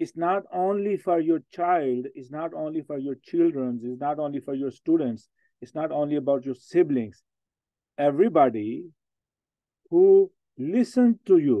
It's not only for your child, it's not only for your children, it's not only for your students, it's not only about your siblings. Everybody who listen to you,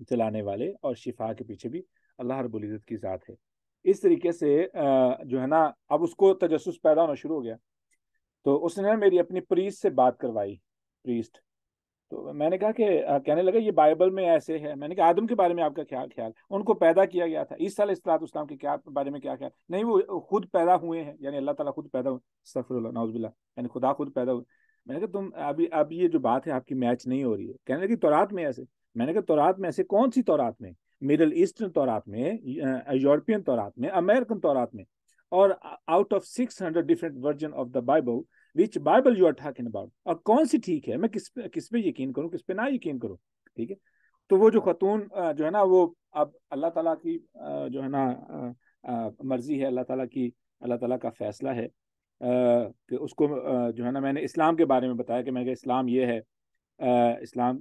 چلانے والے اور شفا کے پیچھے بھی اللہ رب العزت کی ذات ہے. اس طریقے سے جو ہے نا اب اس کو تجسس پیدا ہونا شروع ہو گیا. تو اس نے میری اپنی پریسٹ سے بات کروائی. پریسٹ تو میں نے کہا کہ کہنے لگا یہ بائبل میں ایسے ہے. میں نے کہا آدم کے بارے میں آپ کا خیال ان کو پیدا کیا گیا تھا. عیسیٰ علیہ الصلوۃ والسلام کے بارے میں کیا خیال؟ نہیں وہ خود پیدا ہوئے ہیں, یعنی اللہ تعالیٰ خود پیدا ہوئے. استغفر اللہ نعوذ باللہ, یعنی خدا خود پیدا ہوئے. میں نے کہا تم اب یہ جو بات ہے آپ کی میچ نہیں ہو رہی ہے. کہنے لگی تورات میں ایسے. میں نے کہا تورات میں ایسے کون سی تورات میں؟ مڈل ایسٹرن تورات میں, یورپین تورات میں, امریکن تورات میں, اور out of 600 different version of the Bible وچ Bible you are talking about, اور کون سی ٹھیک ہے؟ میں کس پہ یقین کروں, کس پہ نہ یقین کروں؟ ٹھیک ہے. تو وہ جو خاتون جو ہے نا وہ اب اللہ تعالیٰ کی جو ہے نا مرضی ہے, اللہ تعالیٰ کا فیصلہ ہے کہ اس کو جو ہے نا میں نے اسلام کے بارے میں بتایا کہ میں کہ اسلام یہ ہے, اسلام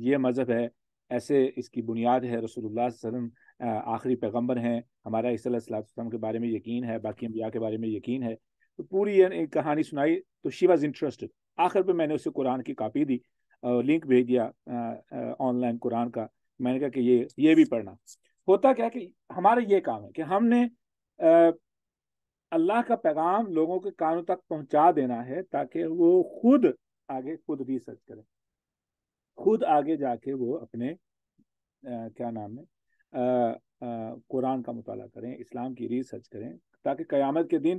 یہ مذہب ہے, ایسے اس کی بنیاد ہے, رسول اللہ صلی اللہ علیہ وسلم آخری پیغمبر ہیں, ہمارا عیسیٰ علیہ السلام کے بارے میں یقین ہے, باقی انبیاء کے بارے میں یقین ہے. تو پوری یہ کہانی سنائی تو شی واز انٹرسٹڈ. آخر پہ میں نے اسے قرآن کی کاپی دی, لنک بھیج دیا آن لائن قرآن کا. میں نے کہا کہ یہ بھی پڑھنا. ہوتا کیا کہ ہمارا یہ کام ہے کہ ہم نے اللہ کا پیغام لوگوں کے کانوں تک پہنچا دینا ہے تاکہ وہ خود ریسرچ کریں, خود آگے جا کے وہ اپنے کیا نام ہے قرآن کا مطالعہ کریں, اسلام کی ریسرچ کریں, تاکہ قیامت کے دن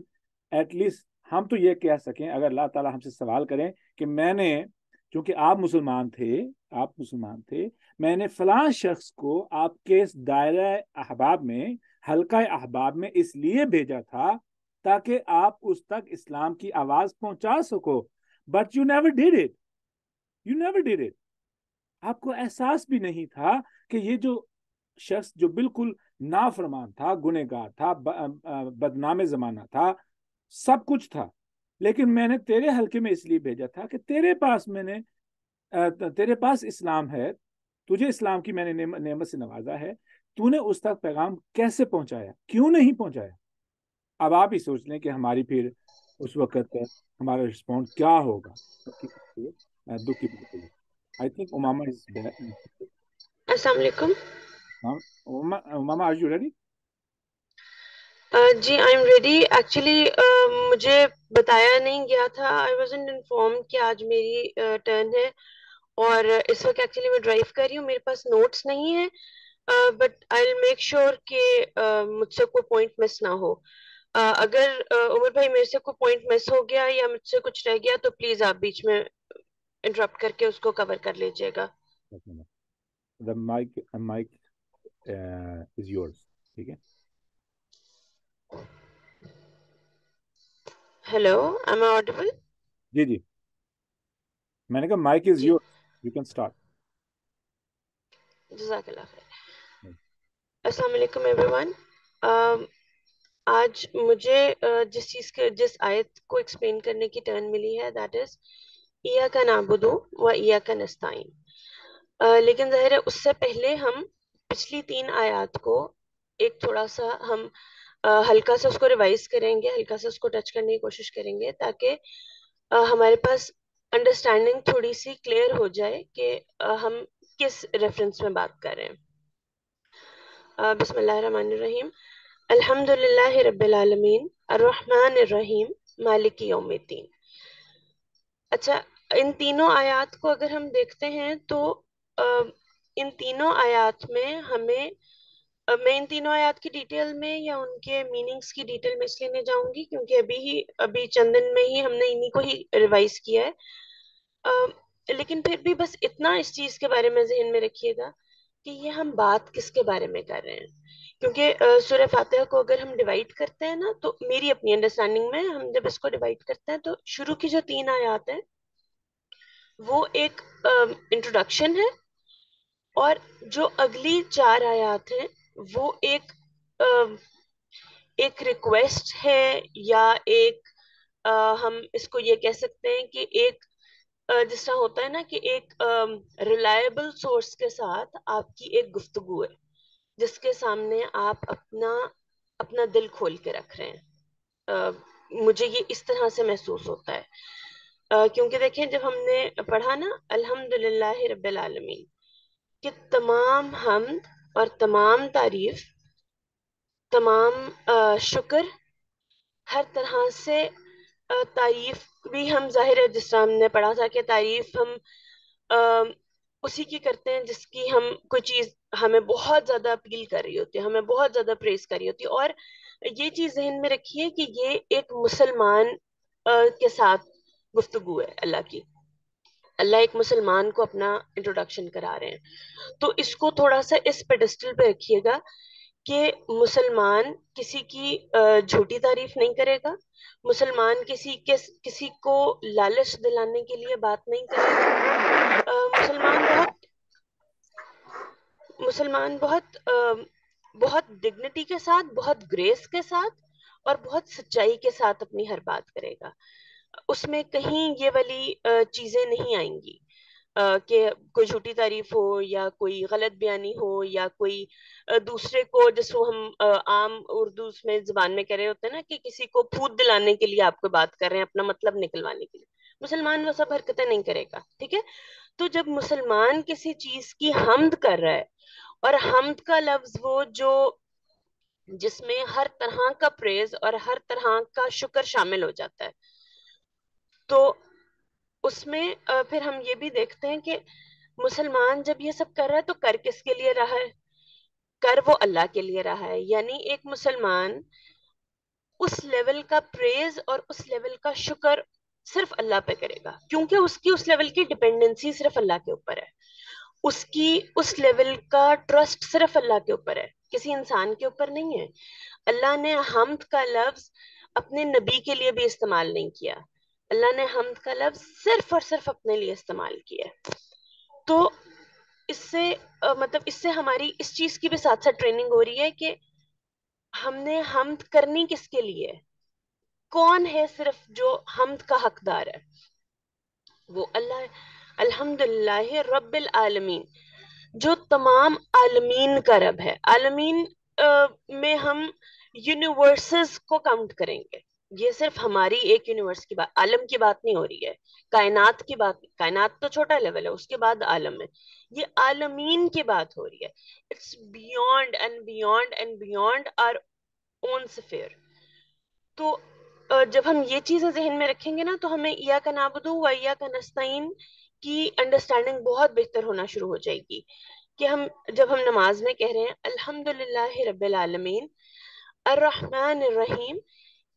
ایٹ لیسٹ ہم تو یہ کہہ سکیں اگر اللہ تعالیٰ ہم سے سوال کریں کہ میں نے, چونکہ آپ مسلمان تھے, میں نے فلاں شخص کو آپ کے دائرہ احباب میں, حلقہ احباب میں اس لیے بھیجا تھا تاکہ آپ اس تک اسلام کی آواز پہنچا سکو, but you never did it. آپ کو احساس بھی نہیں تھا کہ یہ جو شخص جو بالکل نافرمان تھا, گنہگار تھا, بدنام زمانہ تھا, سب کچھ تھا, لیکن میں نے تیرے حلقے میں اس لیے بھیجا تھا کہ تیرے پاس اسلام ہے, تجھے اسلام کی میں نے نعمت سے نوازا ہے, تو نے اس تک پیغام کیسے پہنچایا, کیوں نہیں پہنچایا؟ اب آپ ہی سوچ لیں کہ ہماری پھر اس وقت ہمارا رسپونس کیا ہوگا. دکھ کی بات ہے. I think Umama is there. السلام علیکم. Umama, are you ready? جی آئی ایم ریڈی. ایکچولی مجھے بتایا نہیں گیا تھا, آئی وازنٹ انفارم کہ آج میری ٹرن ہے, اور اس وقت ایکچولی میں ڈرائیو کر رہی ہوں, میرے پاس نوٹس نہیں ہیں, but I will make sure کہ مجھ سے کوئی پوائنٹ مس نہ ہو. اگر عمر بھائی میرے سے کوئی پوائنٹ مس ہو گیا یا مجھ سے کچھ رہ گیا تو پلیز آپ بیچ میں انٹرپٹ کر کے اس کو کور کر لیجیے گا. The mic is yours. ٹھیک ہے. ہیلو, ایم آئی آڈیبل؟ جی میں نے کہا mic is your, you can start. جزاک اللہ خیر. السلام علیکم ایوری ون. آج مجھے جس آیت کو ایکسپلین کرنے کی ٹرن ملی ہے دیٹ از ایاک نعبد و ایاک نستعین. لیکن ظاہر ہے اس سے پہلے ہم پچھلی 3 آیات کو ایک تھوڑا سا ہم ہلکا سا اس کو ریوائز کریں گے, ہلکا سا اس کو ٹچ کرنے کی کوشش کریں گے تاکہ ہمارے پاس انڈرسٹینڈنگ تھوڑی سی کلیئر ہو جائے کہ ہم کس ریفرنس میں بات کر رہے ہیں. بسم اللہ الرحمن الرحیم. الحمد للہ رب العالمین الرحمن الرحیم مالک یوم الدین. اچھا, ان تینوں آیات کو اگر ہم دیکھتے ہیں تو ان تینوں آیات میں ہمیں, میں ان تینوں آیات کی ڈیٹیل میں یا ان کے میننگز کی ڈیٹیل میں اس لیے نہیں جاؤں گی کیونکہ ابھی چند دن میں ہی ہم نے انہی کو ہی ریوائز کیا ہے, لیکن پھر بھی بس اتنا اس چیز کے بارے میں ذہن میں رکھیے گا کہ یہ ہم بات کس کے بارے میں کر رہے ہیں. کیونکہ سورہ فاتحہ کو اگر ہم ڈیوائڈ کرتے ہیں نا, تو میری اپنی انڈرسٹینڈنگ میں ہم جب اس کو ڈیوائڈ کرتے ہیں تو شروع کی جو 3 آیات ہیں وہ ایک انٹروڈکشن ہے, اور جو اگلی 4 آیات ہیں وہ ایک ریکویسٹ ہے, یا ایک ہم اس کو یہ کہہ سکتے ہیں کہ ایک جس طرح ہوتا ہے نا کہ ایک ریلائبل سورس کے ساتھ آپ کی ایک گفتگو ہے جس کے سامنے آپ اپنا دل کھول کے رکھ رہے ہیں. مجھے یہ اس طرح سے محسوس ہوتا ہے, کیونکہ دیکھیں جب ہم نے پڑھا نا الحمد للہ رب العالمین, کہ تمام حمد اور تمام تعریف، تمام شکر، ہر طرح سے تعریف بھی ہم ظاہر ہے جس طرح ہم نے پڑھا تھا کہ تعریف ہم آ، اسی کی کرتے ہیں جس کی ہم کوئی چیز ہمیں بہت زیادہ اپیل کر رہی ہوتی ہے، ہمیں بہت زیادہ پریز کر رہی ہوتی ہے. اور یہ چیز ذہن میں رکھیے کہ یہ ایک مسلمان کے ساتھ گفتگو ہے اللہ کی. اللہ ایک مسلمان کو اپنا انٹروڈکشن کرا رہے ہیں، تو اس کو تھوڑا سا اس پیڈسٹل پہ رکھیے گا کہ مسلمان کسی کی جھوٹی تعریف نہیں کرے گا، مسلمان کسی کو لالچ دلانے کے لیے بات نہیں کرے گا. مسلمان بہت ڈگنیٹی کے ساتھ، بہت گریس کے ساتھ اور بہت سچائی کے ساتھ اپنی ہر بات کرے گا. اس میں کہیں یہ والی چیزیں نہیں آئیں گی کہ کوئی جھوٹی تعریف ہو یا کوئی غلط بیانی ہو یا کوئی دوسرے کو، جس کو ہم عام اردو میں زبان میں کہہ رہے ہوتے ہیں نا کہ کسی کو پھوت دلانے کے لیے آپ کو بات کر رہے ہیں، اپنا مطلب نکلوانے کے لیے. مسلمان وہ سب حرکتیں نہیں کرے گا. ٹھیک ہے؟ تو جب مسلمان کسی چیز کی حمد کر رہا ہے، اور حمد کا لفظ وہ جو جس میں ہر طرح کا پریز اور ہر طرح کا شکر شامل ہو جاتا ہے، تو اس میں پھر ہم یہ بھی دیکھتے ہیں کہ مسلمان جب یہ سب کر رہا ہے تو کر کس کے لیے رہا ہے؟ کر وہ اللہ کے لیے رہا ہے. یعنی ایک مسلمان اس لیول کا پریز اور اس لیول کا شکر صرف اللہ پہ کرے گا، کیونکہ اس کی اس لیول کی ڈپینڈنسی صرف اللہ کے اوپر ہے، اس کی اس لیول کا ٹرسٹ صرف اللہ کے اوپر ہے، کسی انسان کے اوپر نہیں ہے. اللہ نے حمد کا لفظ اپنے نبی کے لیے بھی استعمال نہیں کیا، اللہ نے حمد کا لفظ صرف اور صرف اپنے لیے استعمال کیا. تو اس سے مطلب اس سے ہماری اس چیز کی بھی ساتھ ساتھ ٹریننگ ہو رہی ہے کہ ہم نے حمد کرنی کس کے لیے، کون ہے صرف جو حمد کا حقدار ہے، وہ اللہ. الحمد للہ رب العالمین، جو تمام عالمین کا رب ہے. عالمین میں ہم یونیورسز کو کاؤنٹ کریں گے، یہ صرف ہماری ایک یونیورس کی بات، عالم کی بات نہیں ہو رہی ہے، کائنات کی بات. کائنات تو چھوٹا لیول ہے، اس کے بعد عالم ہے، یہ عالمین کی بات ہو رہی ہے. It's beyond and beyond and beyond our own sphere. تو جب ہم یہ چیزیں ذہن میں رکھیں گے نا تو ہمیں ایاک نعبد و ایاک نستعین کی انڈرسٹینڈنگ بہت بہتر ہونا شروع ہو جائے گی. کہ جب ہم نماز میں کہہ رہے ہیں الحمد للہ رب العالمین الرحمن الرحیم،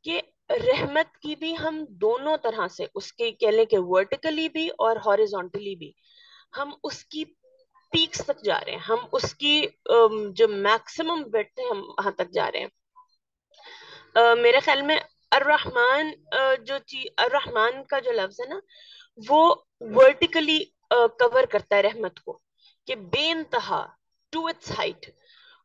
کہ رحمت کی بھی ہم دونوں طرح سے، اس کے کہہ لیں کہ ورٹیکلی بھی اور ہاریزونٹلی بھی، ہم اس کی پیکس تک جا رہے ہیں، ہم اس کی جو میکسیمم ویڈتھ ہے ہم وہاں تک جا رہے ہیں. میرے خیال میں الرحمن الرحمن کا جو لفظ ہے نا وہ ورٹیکلی کور کرتا ہے رحمت کو کہ بے انتہا ٹو اٹس ہائٹ،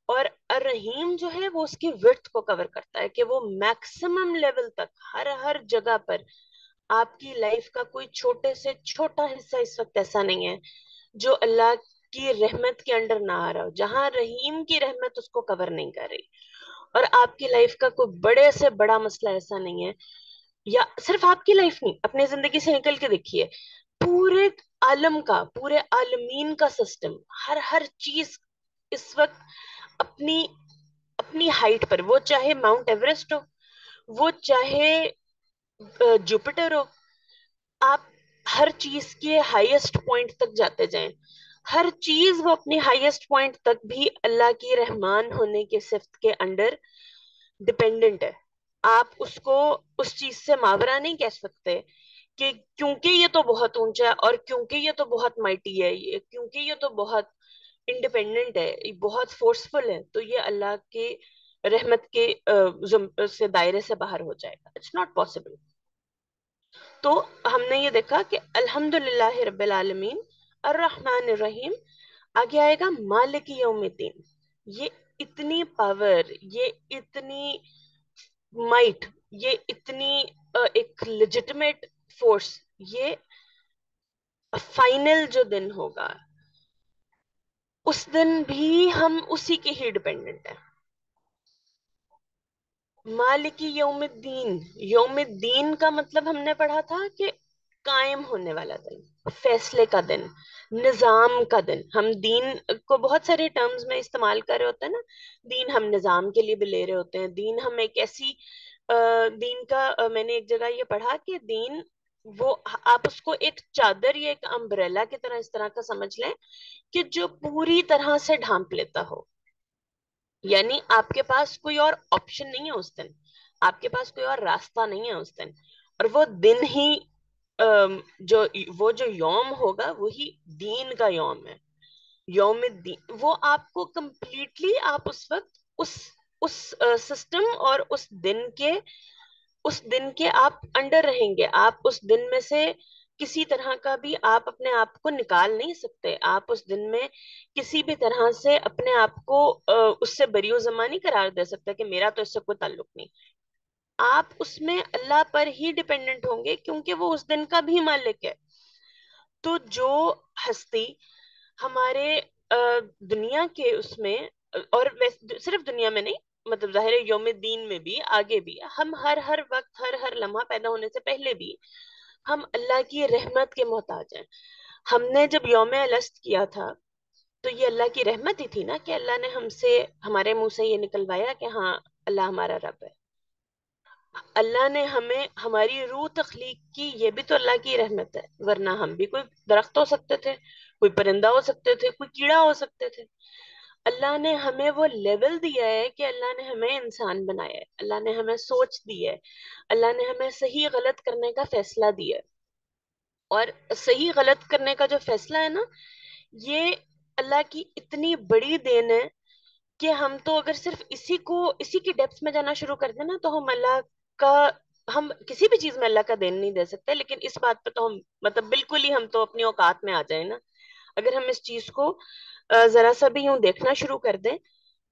اور الرحیم جو ہے وہ اس کی وڈتھ کو کور کرتا ہے کہ وہ میکسیمم لیول تک ہر جگہ پر. آپ کی لائف کا کوئی چھوٹے سے چھوٹا حصہ اس وقت ایسا نہیں ہے جو اللہ کی رحمت کے انڈر نہ آ رہا ہو، جہاں رحیم کی رحمت اس کو کور نہیں کر رہی. اور آپ کی لائف کا کوئی بڑے سے بڑا مسئلہ ایسا نہیں ہے، یا صرف آپ کی لائف نہیں، اپنی زندگی سے نکل کے دیکھیے، پورے عالم کا، پورے عالمین کا سسٹم، ہر چیز اس وقت اپنی اپنی ہائٹ پر، وہ چاہے ماؤنٹ ایوریسٹ ہو، وہ چاہے جوپیٹر ہو، آپ ہر چیز کے ہائیسٹ پوائنٹ تک جاتے جائیں، ہر چیز وہ اپنی ہائیسٹ پوائنٹ تک بھی اللہ کی رحمان ہونے کے صفت کے انڈر ڈپینڈنٹ ہے. آپ اس کو اس چیز سے ماورا نہیں کہہ سکتے کہ کیونکہ یہ تو بہت اونچا ہے اور کیونکہ یہ تو بہت مائٹی ہے، کیونکہ یہ تو بہت انڈیپینڈنٹ ہے، یہ بہت فورسفل ہے، تو یہ اللہ کے رحمت کے سے دائرے سے باہر ہو جائے گا. It's not possible. تو ہم نے یہ دیکھا کہ الحمد للہ رب العالمین الرحمن الرحیم، آگے آئے گا مالک یوم الدین. یہ اتنی پاور، یہ اتنی مائٹ، یہ اتنی ایک لیجٹمیٹ فورس، یہ فائنل جو دن ہوگا اس دن بھی ہم اسی کے ہی ڈپینڈنٹ ہیں. مالک یوم الدین، یوم الدین کا مطلب ہم نے پڑھا تھا کہ قائم ہونے والا دن، فیصلے کا دن، نظام کا دن. ہم دین کو بہت سارے ٹرمز میں استعمال کر رہے ہوتے ہیں نا. دین ہم نظام کے لیے بھی لے رہے ہوتے ہیں. دین ہم ایک ایسی دین کا میں نے ایک جگہ یہ پڑھا کہ دین وہ آپ اس کو ایک چادر یا ایک امبریلا کی طرح اس طرح کا سمجھ لیں کہ جو پوری طرح سے ڈھانپ لیتا ہو. یعنی آپ کے پاس کوئی اور آپشن نہیں ہے اس دن، آپ کے پاس کوئی اور راستہ نہیں ہے اس دن. اور وہ دن ہی جو وہ جو یوم ہوگا وہی دین کا یوم ہے، یوم دین. وہ آپ کو کمپلیٹلی آپ اس وقت اس سسٹم اور اس دن کے آپ انڈر رہیں گے. آپ اس دن میں سے کسی طرح کا بھی آپ اپنے آپ کو نکال نہیں سکتے. آپ اس دن میں کسی بھی طرح سے اپنے آپ کو اس سے بری و زمانی قرار دے سکتے کہ میرا تو اس سے کوئی تعلق نہیں. آپ اس میں اللہ پر ہی ڈپینڈنٹ ہوں گے کیونکہ وہ اس دن کا بھی مالک ہے. تو جو ہستی ہمارے دنیا کے اس میں، اور صرف دنیا میں نہیں، مطلب ظاہر ہے یوم دین میں بھی آگے بھی ہم ہر وقت ہر لمحہ پیدا ہونے سے پہلے بھی ہم اللہ کی رحمت کے محتاج ہیں. ہم نے جب یوم الست کیا تھا تو یہ اللہ کی رحمت ہی تھی نا کہ اللہ نے ہمارے منہ سے یہ نکلوایا کہ ہاں اللہ ہمارا رب ہے. اللہ نے ہمیں ہماری روح تخلیق کی، یہ بھی تو اللہ کی رحمت ہے. ورنہ ہم بھی کوئی درخت ہو سکتے تھے، کوئی پرندہ ہو سکتے تھے، کوئی کیڑا ہو سکتے تھے. اللہ نے ہمیں وہ لیول دیا ہے کہ اللہ نے ہمیں انسان بنایا ہے، اللہ نے ہمیں سوچ دی ہے، اللہ نے ہمیں صحیح غلط کرنے کا فیصلہ دیا ہے. اور صحیح غلط کرنے کا جو فیصلہ ہے نا، یہ اللہ کی اتنی بڑی دین ہے کہ ہم تو اگر صرف اسی کی ڈیپتھ میں جانا شروع کر دیں نا تو کا ہم کسی بھی چیز میں اللہ کا دین نہیں دے سکتے. لیکن اس بات پہ تو ہم مطلب بالکل ہی ہم تو اپنی اوقات میں آ جائیں نا اگر ہم اس چیز کو ذرا سا بھی یوں دیکھنا شروع کر دیں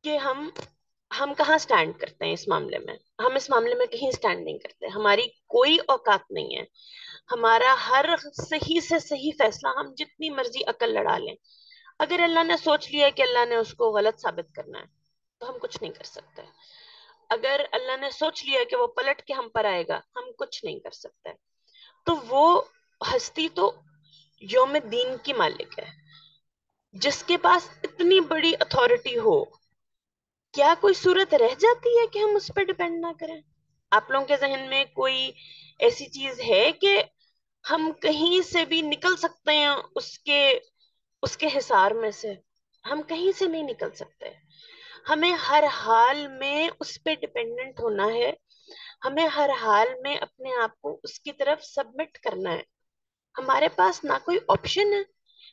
کہ ہم کہاں سٹینڈ کرتے ہیں اس معاملے میں. ہم اس معاملے میں کہیں سٹینڈ نہیں کرتے. ہماری کوئی اوقات نہیں ہے. ہمارا ہر صحیح سے صحیح فیصلہ ہم جتنی مرضی عقل لڑا لیں، اگر اللہ نے سوچ لیا کہ اللہ نے اس کو غلط ثابت کرنا ہے تو ہم کچھ نہیں کر سکتے. اگر اللہ نے سوچ لیا کہ وہ پلٹ کے ہم پر آئے گا ہم کچھ نہیں کر سکتے. تو وہ ہستی تو یوم دین کی مالک ہے جس کے پاس اتنی بڑی اتھارٹی ہو. کیا کوئی صورت رہ جاتی ہے کہ ہم اس پہ ڈپینڈ نہ کریں؟ آپ لوگوں کے ذہن میں کوئی ایسی چیز ہے کہ ہم کہیں سے بھی نکل سکتے ہیں اس کے حصار میں سے؟ ہم کہیں سے نہیں نکل سکتے. ہمیں ہر حال میں اس پہ ڈپینڈنٹ ہونا ہے. ہمیں ہر حال میں اپنے آپ کو اس کی طرف سبمٹ کرنا ہے. ہمارے پاس نہ کوئی آپشن ہے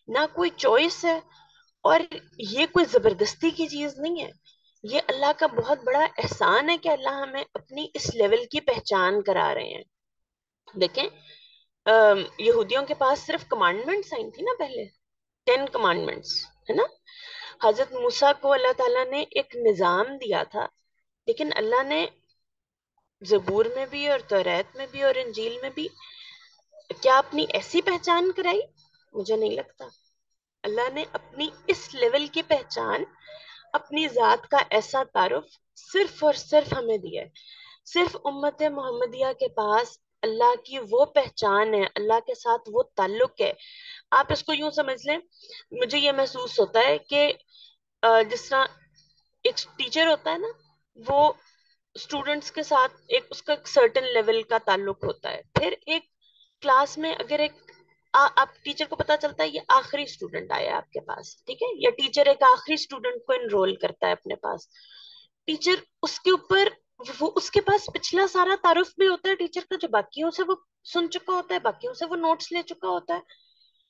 نہ کوئی چوائس ہے. اور یہ کوئی زبردستی کی چیز نہیں ہے. یہ اللہ کا بہت بڑا احسان ہے کہ اللہ ہمیں اپنی اس لیول کی پہچان کرا رہے ہیں. دیکھیں یہودیوں کے پاس صرف کمانڈمنٹس آئی تھی نا پہلے، 10 کمانڈمنٹس ہے نا. حضرت موسیٰ کو اللہ تعالیٰ نے ایک نظام دیا تھا، لیکن اللہ نے زبور میں بھی اور توریت میں بھی اور انجیل میں بھی کیا اپنی ایسی پہچان کرائی؟ مجھے نہیں لگتا. اللہ نے اپنی اس لیول کی پہچان، اپنی ذات کا ایسا تعارف صرف اور صرف ہمیں دیا ہے. صرف امت محمدیہ کے پاس اللہ کی وہ پہچان ہے، اللہ کے ساتھ وہ تعلق ہے. آپ اس کو یوں سمجھ لیں، مجھے یہ محسوس ہوتا ہے کہ جس طرح ایک ٹیچر ہوتا ہے نا، وہ اسٹوڈنٹس کے ساتھ اس کا سرٹن لیول کا تعلق ہوتا ہے. پھر ایک کلاس میں اگر آپ ٹیچر کو پتا چلتا ہے یہ آخری اسٹوڈنٹ آیا آپ کے پاس، ٹھیک ہے، یا ٹیچر ایک آخری اسٹوڈنٹ کو انرول کرتا ہے اپنے پاس. ٹیچر اس کے اوپر وہ اس کے پاس پچھلا سارا تعارف بھی ہوتا ہے ٹیچر کا، جو باقیوں سے وہ سن چکا ہوتا ہے، باقیوں سے وہ نوٹس لے چکا ہوتا ہے.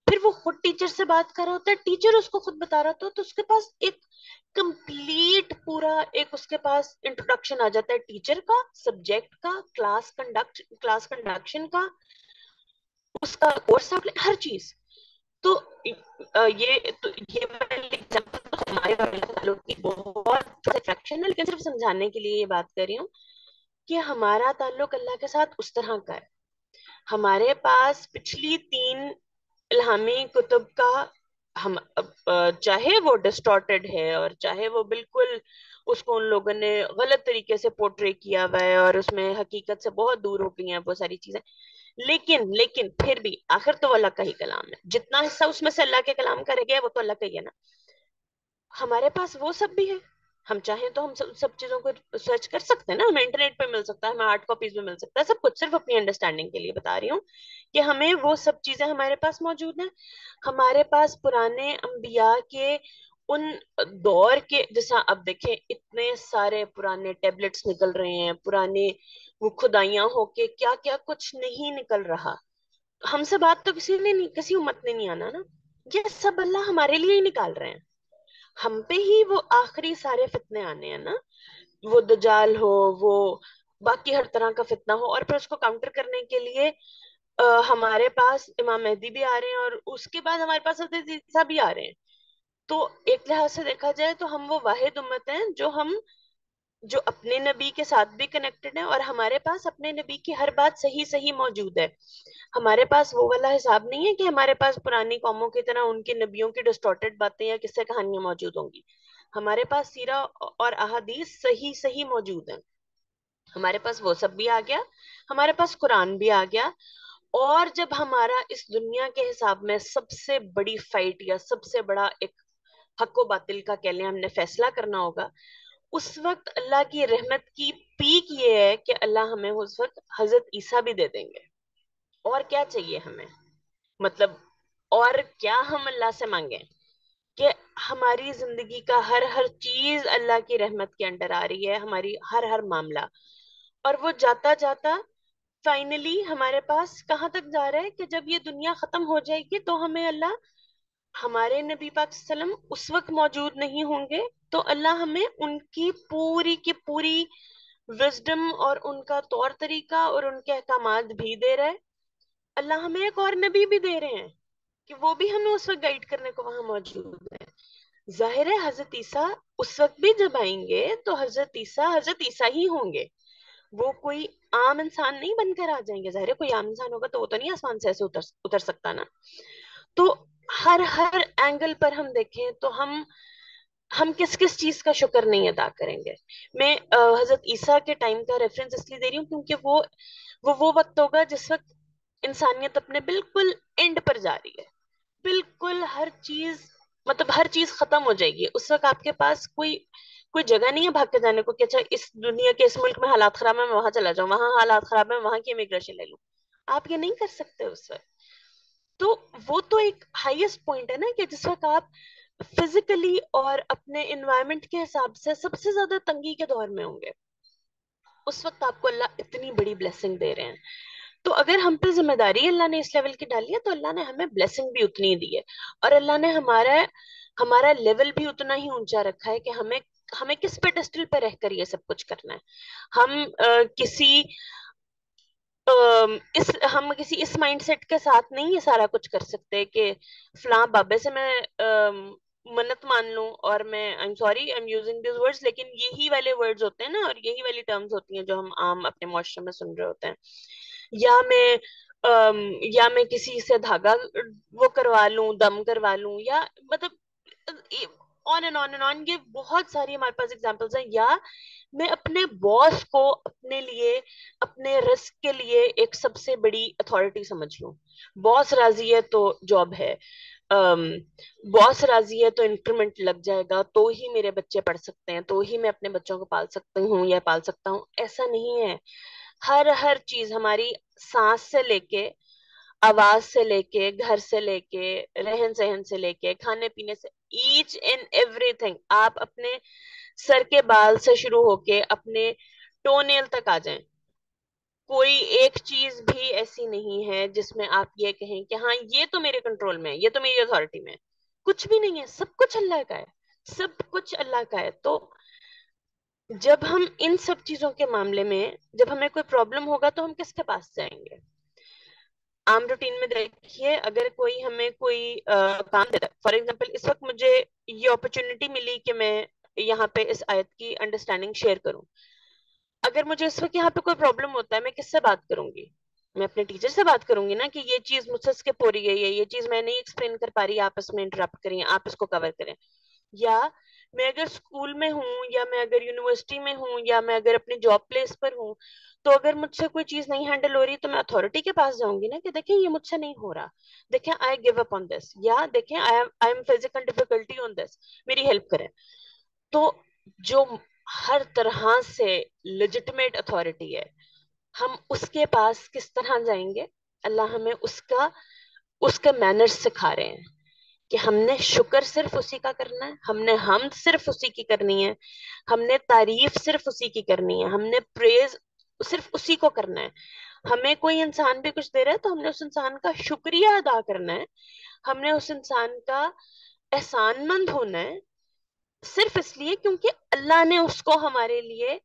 پھر وہ خود ٹیچر سے بات کر رہا ہوتا ہے، ٹیچر اس کو خود بتا رہا ہوتا ہے، تو اس کے پاس ایک کمپلیٹ پورا ایک اس کے پاس انٹروڈکشن آ جاتا ہے ٹیچر کا، سبجیکٹ کا، کلاس کنڈکشن کا، اس کا کورس ہر چیز. تو یہ ہمارے تعلق کی بہت فریکشن ہے، لیکن صرف سمجھانے کے لیے یہ بات کر رہی ہوں کہ ہمارا تعلق اللہ کے ساتھ اس طرح کا ہے. ہمارے پاس پچھلی 3 الہامی کتب کا ہم چاہے وہ ڈسٹارٹیڈ ہے اور چاہے وہ بالکل اس کو ان لوگوں نے غلط طریقے سے پورٹری کیا ہوا ہے اور اس میں حقیقت سے بہت دور ہو گئی ہیں وہ ساری چیزیں، لیکن پھر بھی آخر تو اللہ کا ہی کلام ہے. جتنا حصہ اس میں سے اللہ کے کلام کا رہ گیا وہ تو اللہ کا ہی ہے نا. ہمارے پاس وہ سب بھی ہے. ہم چاہیں تو ہم سب چیزوں کو سرچ کر سکتے ہیں نا. ہمیں انٹرنیٹ پہ مل سکتا ہے, ہمیں ہارڈ کاپیز میں مل سکتا ہے, سب کچھ. صرف اپنی انڈرسٹینڈنگ کے لیے بتا رہی ہوں کہ ہمیں وہ سب چیزیں ہمارے پاس موجود ہیں. ہمارے پاس پرانے انبیاء کے ان دور کے, جیسا اب دیکھیں اتنے سارے پرانے ٹیبلٹس نکل رہے ہیں, پرانے وہ کھدائیاں ہو کے کیا کیا کچھ نہیں نکل رہا. ہم سے بات تو کسی نے نہیں, کسی امت نے نہیں آنا نا. یہ سب اللہ ہمارے لیے ہی نکال رہے ہیں. ہم پہ ہی وہ آخری سارے فتنے آنے ہیں نا, وہ دجال ہو, وہ باقی ہر طرح کا فتنہ ہو, اور پھر اس کو کاؤنٹر کرنے کے لیے ہمارے پاس امام مہدی بھی آ رہے ہیں, اور اس کے بعد ہمارے پاس حضرت عیسیٰ بھی آ رہے ہیں. تو ایک لحاظ سے دیکھا جائے تو ہم وہ واحد امت ہیں جو اپنے نبی کے ساتھ بھی کنیکٹڈ ہیں, اور ہمارے پاس اپنے نبی کی ہر بات صحیح صحیح موجود ہے. ہمارے پاس وہ والا حساب نہیں ہے کہ ہمارے پاس پرانی قوموں کی طرح ان کے نبیوں کی ڈسٹورٹڈ باتیں یا قصے کہانیاں موجود ہوں گی. ہمارے پاس سیرہ اور احادیث صحیح صحیح موجود ہیں. ہمارے پاس وہ سب بھی آ گیا, ہمارے پاس قرآن بھی آ گیا. اور جب ہمارا اس دنیا کے حساب میں سب سے بڑی فائٹ یا سب سے بڑا ایک حق و باطل کا کہہ لیں ہم نے فیصلہ کرنا ہوگا, اس وقت اللہ کی رحمت کی پیک یہ ہے کہ اللہ ہمیں اس وقت حضرت عیسیٰ بھی دے دیں گے. اور کیا چاہیے ہمیں, مطلب اور کیا ہم اللہ سے مانگیں کہ ہماری زندگی کا ہر ہر چیز اللہ کی رحمت کے انڈر آ رہی ہے, ہماری ہر ہر معاملہ. اور وہ جاتا جاتا فائنلی ہمارے پاس کہاں تک جا رہا ہے کہ جب یہ دنیا ختم ہو جائے گی تو ہمیں اللہ, ہمارے نبی پاک صلی اللہ علیہ وسلم اس وقت موجود نہیں ہوں گے, تو اللہ ہمیں ان کی پوری وزڈم اور ان کا طور طریقہ اور ان کے احکامات بھی دے رہے. اللہ ہمیں ایک اور نبی بھی دے رہے ہیں کہ وہ بھی ہمیں اس وقت گائیڈ کرنے کو وہاں موجود ہے. ظاہر ہے حضرت عیسیٰ اس وقت بھی جب آئیں گے تو حضرت عیسیٰ ہی ہوں گے. وہ کوئی عام انسان نہیں بن کر آ جائیں گے. ظاہر ہے کوئی عام انسان ہوگا تو وہ تو نہیں آسمان سے ایسے اتر سکتا نا. تو ہر ہر اینگل پر ہم دیکھیں تو ہم کس کس چیز کا شکر نہیں ادا کریں گے. میں حضرت عیسیٰ کے ٹائم کا ریفرنس اس لیے دے رہی ہوں کیونکہ وہ وقت ہوگا جس وقت انسانیت اپنے بالکل اینڈ پر جا رہی ہے. بالکل ہر چیز, مطلب ہر چیز ختم ہو جائے گی. اس وقت آپ کے پاس کوئی جگہ نہیں ہے بھاگ کے جانے کو کہ اچھا اس دنیا کے اس ملک میں حالات خراب ہے میں وہاں چلا جاؤں, وہاں حالات خراب ہے وہاں کی امیگریشن لے لوں. آپ یہ نہیں کر سکتے اس وقت. تو وہ تو ایک ہائیسٹ پوائنٹ ہے نا کہ جس وقت آپ فزیکلی اور اپنے انوائرمنٹ کے حساب سے سب سے زیادہ تنگی کے دور میں ہوں گے. اس وقت آپ کو اللہ اتنی بڑی بلیسنگ دے رہے ہیں. تو اگر ہم پہ ذمہ داری اللہ نے اس لیول کی ڈالی ہے تو اللہ نے ہمیں بلیسنگ بھی اتنی دی ہے, اور اللہ نے ہمارا لیول بھی اتنا ہی اونچا رکھا ہے کہ ہمیں کس پیڈسٹل پہ رہ کر یہ سب کچھ کرنا ہے. ہم کسی اس مائنڈ سیٹ کے ساتھ نہیں یہ سارا کچھ کر سکتے کہ فلاں بابے سے میں منت مان لوں, اور میں I am sorry I am using these words, لیکن یہی والے ورڈز ہوتے ہیں نا, اور یہی والی ٹرمز ہوتی ہیں جو ہم عام اپنے معاشرے میں سن رہے ہوتے ہیں. یا میں کسی سے دھاگا وہ کروا لوں, دم کروا لوں, یا مطلب on and on and on, یہ بہت ساری ہمارے پاس ایگزامپلس ہیں. یا میں اپنے باس کو اپنے لیے اپنے رزق کے لیے ایک سب سے بڑی اتھارٹی سمجھ لوں. باس راضی ہے تو جاب ہے, باس راضی ہے تو انکریمنٹ لگ جائے گا, تو ہی میرے بچے پڑھ سکتے ہیں, تو ہی میں اپنے بچوں کو پال سکتی ہوں یا پال سکتا ہوں. ایسا نہیں ہے. ہر چیز ہماری سانس سے لے کے, آواز سے لے کے, گھر سے لے کے, رہن سہن سے لے کے, کھانے پینے سے, ایچ اینڈ ایوری تھنگ. آپ اپنے سر کے بال سے شروع ہو کے اپنے ٹو نیل تک آ جائیں, کوئی ایک چیز بھی ایسی نہیں ہے جس میں آپ یہ کہیں کہ ہاں یہ تو میرے کنٹرول میں ہے, یہ تو میری اتھارٹی میں ہے. کچھ بھی نہیں ہے, سب کچھ اللہ کا ہے, سب کچھ اللہ کا ہے. تو جب ہم ان سب چیزوں کے معاملے میں, جب ہمیں کوئی پرابلم ہوگا تو ہم کس کے پاس جائیں گے؟ عام روٹین میں دیکھیے, اگر کوئی ہمیں کوئی کام دیتا ہے, فار ایگزامپل اس وقت مجھے یہ اپرچونٹی ملی کہ میں یہاں پہ اس آیت کی انڈرسٹینڈنگ شیئر کروں. اگر مجھے اس وقت یہاں پہ کوئی پرابلم ہوتا ہے, میں کس سے بات کروں گی؟ میں اپنے ٹیچر سے بات کروں گی نا کہ یہ چیز مجھ سے اسکپ ہو رہی ہے, یہ چیز میں نہیں ایکسپلین کر پا رہی, آپ اس میں انٹرپٹ کریں, آپ اس کو کور کریں. یا میں اگر اسکول میں ہوں یا میں اگر یونیورسٹی میں ہوں یا میں اگر اپنے جاب پلیس پر ہوں تو اگر مجھ سے کوئی چیز نہیں ہینڈل ہو رہی تو میں اتھارٹی کے پاس جاؤں گی نا کہ دیکھیں یہ مجھ سے نہیں ہو رہا, دیکھیں آئی گیو اپ آن دس, یا دیکھیں آئی ایم فزیکل ڈیفیکلٹی آن دس, میری ہیلپ کریں. تو جو ہر طرح سے لیجٹمیٹ اتھارٹی ہے ہم اس کے پاس کس طرح جائیں گے؟ اللہ ہمیں اس کے مینرز سکھا رہے ہیں کہ ہم نے شکر صرف اسی کا کرنا ہے, ہم نے حمد صرف اسی کی کرنی ہے, ہم نے تعریف صرف اسی کی کرنی ہے, ہم نے پریز صرف اسی کو کرنا ہے. ہمیں کوئی انسان بھی کچھ دے رہا ہے تو ہم نے اس انسان کا شکریہ ادا کرنا ہے, ہم نے اس انسان کا احسان مند ہونا ہے, صرف اس لیے کیونکہ اللہ نے اس کو ہمارے لیے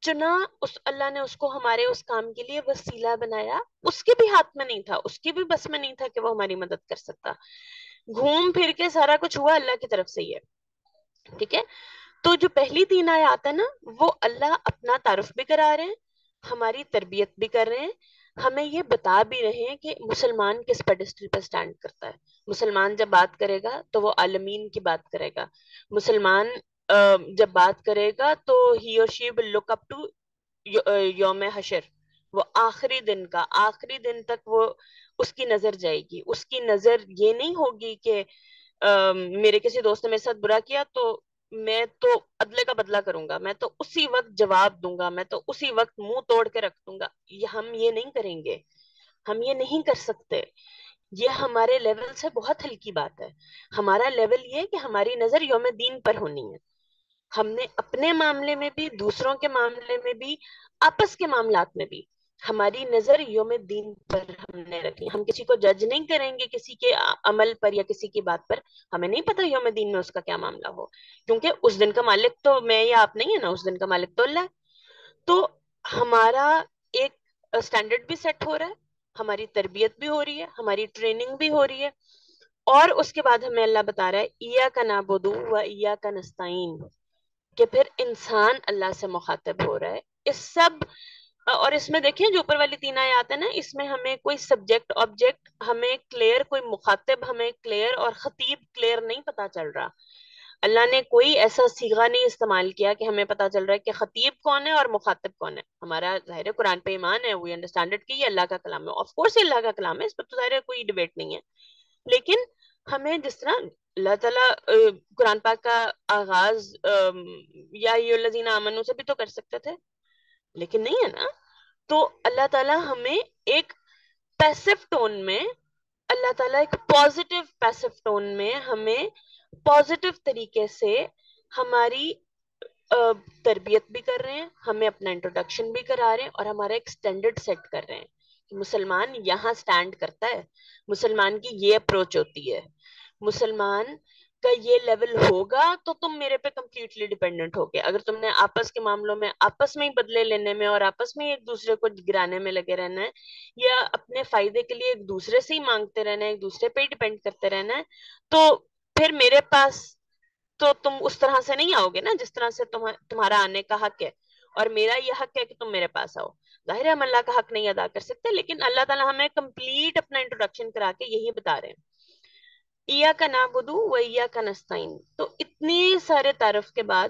چنا, اللہ نے اس کو ہمارے اس کام کے لیے وسیلہ بنایا. اس کے بھی ہاتھ میں نہیں تھا, اس کے بھی بس میں نہیں تھا کہ وہ ہماری مدد کر سکتا. گھوم پھر کے سارا کچھ ہوا اللہ کی طرف سے ہی ہے. ٹھیک ہے, تو جو پہلی 3 آیات ہے نا وہ اللہ اپنا تعارف بھی کرا رہے ہیں, ہماری تربیت بھی کر رہے ہیں, ہمیں یہ بتا بھی رہے ہیں کہ مسلمان کس پیڈسٹل پہ سٹینڈ کرتا ہے. مسلمان جب بات کرے گا تو وہ عالمین کی بات کرے گا. مسلمان جب بات کرے گا تو ہی اور شی ول لک اپ ٹو یوم حشر, وہ آخری دن تک وہ اس کی نظر جائے گی. اس کی نظر یہ نہیں ہوگی کہ میرے کسی دوست نے میرے ساتھ برا کیا تو میں تو عدلے کا بدلہ کروں گا, میں تو اسی وقت جواب دوں گا, میں تو اسی وقت منہ توڑ کے رکھ دوں گا. ہم یہ نہیں کریں گے, ہم یہ نہیں کر سکتے. یہ ہمارے لیول سے بہت ہلکی بات ہے. ہمارا لیول یہ ہے کہ ہماری نظر یوم دین پر ہونی ہے. ہم نے اپنے معاملے میں بھی, دوسروں کے معاملے میں بھی, آپس کے معاملات میں بھی ہماری نظر یوم دین پر ہم نے رکھی. ہم کسی کو جج نہیں کریں گے کسی کے عمل پر یا کسی کی بات پر. ہمیں نہیں پتا یوم دین میں اس کا کیا معاملہ ہو, کیونکہ اس دن کا مالک تو میں یا آپ نہیں ہے نا, اس دن کا مالک تو اللہ ہے. تو ہمارا ایک اسٹینڈرڈ بھی سیٹ ہو رہا ہے, ہماری تربیت بھی ہو رہی ہے, ہماری ٹریننگ بھی ہو رہی ہے. اور اس کے بعد ہمیں اللہ بتا رہا ہے ایاک نعبد و ایاک نستعین, کہ پھر انسان اللہ سے مخاطب ہو رہا ہے. اس سب اور اس میں دیکھیں جو اوپر والی 3 آیات ہیں نا, اس میں ہمیں کوئی سبجیکٹ آبجیکٹ ہمیں کلیئر, کوئی مخاطب ہمیں کلیئر اور خطیب کلیئر نہیں پتا چل رہا. اللہ نے کوئی ایسا صیغہ نہیں استعمال کیا کہ ہمیں پتا چل رہا ہے کہ خطیب کون ہے اور مخاطب کون ہے. ہمارا ظاہر ہے قرآن پہ ایمان ہے, وی انڈرسٹینڈ اٹ کہ یہ اللہ کا کلام ہے. آف کورس یہ اللہ کا کلام ہے, اس پر تو ظاہر ہے کوئی ڈیبیٹ نہیں ہے. لیکن ہمیں جس طرح اللہ تعالیٰ قرآن پاک کا آغاز یا الذین آمنوا سے بھی تو کر سکتے تھے, لیکن نہیں ہے نا. تو اللہ تعالیٰ ہمیں ایک پیسو ٹون میں, اللہ تعالیٰ ایک پازیٹیو پیسو ٹون میں ہمیں پازیٹیو طریقے سے ہماری تربیت بھی کر رہے ہیں, ہمیں اپنا انٹروڈکشن بھی کرا رہے ہیں, اور ہمارا ایک سٹینڈرڈ سیٹ کر رہے ہیں کہ مسلمان یہاں سٹینڈ کرتا ہے, مسلمان کی یہ اپروچ ہوتی ہے, مسلمان کا یہ لیول ہوگا تو تم میرے پہ کمپلیٹلی ڈیپینڈنٹ ہو گے. اگر تم نے آپس کے معاملوں میں آپس میں ہی بدلے لینے میں اور آپس میں ایک دوسرے کو گرانے میں لگے رہنا ہے, یا اپنے فائدے کے لیے ایک دوسرے سے ہی مانگتے رہنا ہے, ایک دوسرے پہ ہی ڈیپینڈ کرتے رہنا ہے, تو پھر میرے پاس تو تم اس طرح سے نہیں آؤ گے نا جس طرح سے تمہارا آنے کا حق ہے, اور میرا یہ حق ہے کہ تم میرے پاس آؤ. ظاہر ہے ہم اللہ کا حق نہیں ادا کر سکتے, لیکن اللہ تعالیٰ ہمیں کمپلیٹ اپنا انٹروڈکشن کرا کے یہی بتا رہے ہیں ایاک نعبد و ایاک نستعین. تو اتنے سارے تعارف کے بعد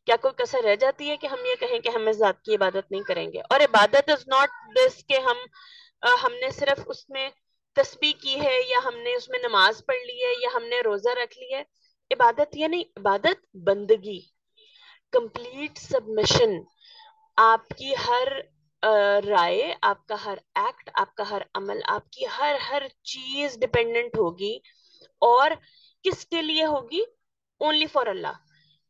کیا کوئی کسر رہ جاتی ہے کہ ہم یہ کہیں کہ ہم اس ذات کی عبادت نہیں کریں گے؟ اور عبادت از ناٹ دس کہ ہم نے صرف اس میں تسبیح کی ہے, یا ہم نے اس میں نماز پڑھ لی ہے, یا ہم نے روزہ رکھ لی ہے. عبادت یہ نہیں, عبادت بندگی, کمپلیٹ سبمشن. آپ کی ہر رائے, آپ کا ہر ایکٹ, آپ کا ہر عمل, آپ کی ہر چیز ڈیپینڈنٹ ہوگی. اور کس کے لیے ہوگی؟ اونلی فار اللہ.